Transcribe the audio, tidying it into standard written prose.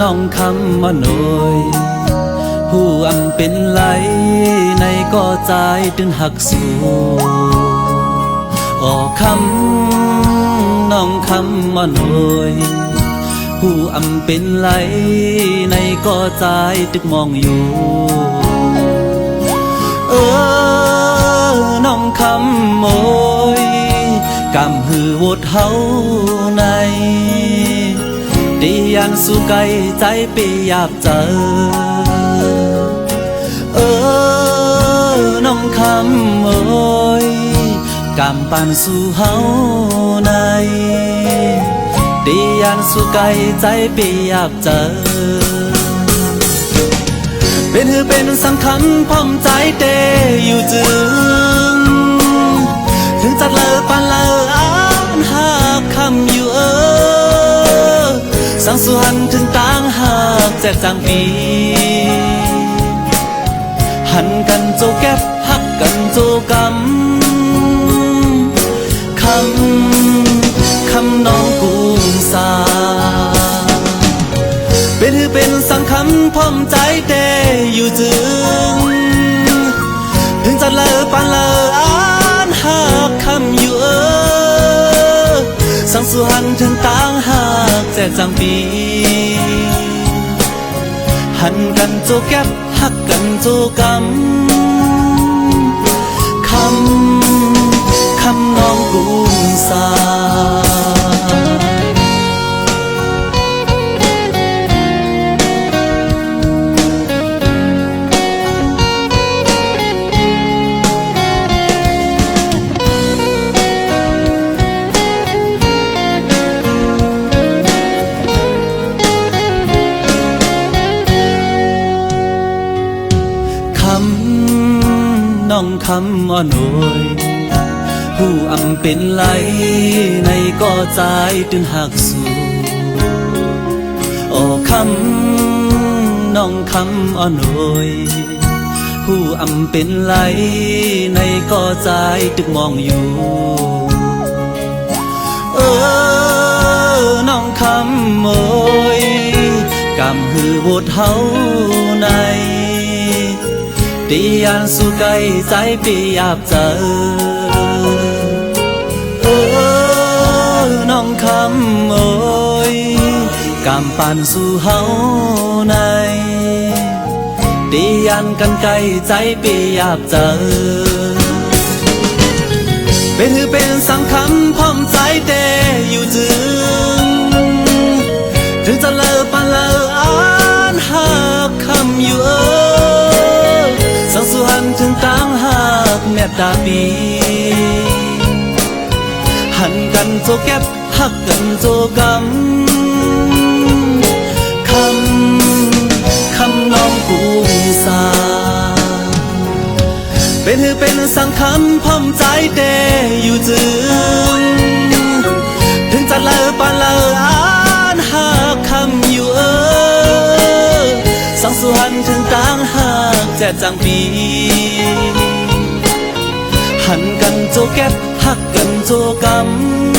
น้องคำมาหน่อยหูอำเป็นไหลในก็ใจตึงหักสู่ออกคำน้องคำมาหน่อยหูอำเป็นไหลในก็ใจตึกมองอยู่น้องคำโมยกำหือวดเฮาในดียันสู่ไกลใจไปอยากเจอน้องคำโมยกำปันสู่เฮาในดียันสู่ไกลใจไปอยากเจอเป็นสังคำพร้อมใจเตอยู่จึงถึงจัดเลอปันเลออ่านหากคำอยู่สังสุหันถึงต่างหากแจกจางปีหันกันโจแก็บหักกันโจกำคำน้องกุ้งสาเป็นสังคำพร้อมใจเตอยู่จึงถึงจัดเลอปันเลออ่านหากคำอยู่สังสุหันถึงต่างหากแจกจางปีหันกันโจแก็บหักกันโจกำคำน้องกุ้งสาน้องคำอ่อนโอยผู้อำเป็นไหลในก็ใจตึงหักสู่คำน้องคำอ่อนโอยผู้อำเป็นไหลในก็ใจตึกมองอยู่น้องคำโอยกำหือโวดเฮาในตียันสู่ไกลใจปีอยากเจอน้องคำโอยกำปันสู่เฮาในตียันกันไกลใจปีอยากเจอเป็นสังคำพร้อมใจเตอยู่จึงถึงจะเลอปันเลออ่านหากคำอยู่สังสุหันถึงต่างหากแม่ตาปีหันกันโจแก็บหักกันโจกำคำน้องกุ้งสาเป็นสังคำพร้อมใจเตอยู่จึงถึงจัดเลอปันเลออ่านหากคำอยู่สังสุหันถึงต่างหากแจกจางปีหันกันโจแก็บหักกันโจกำ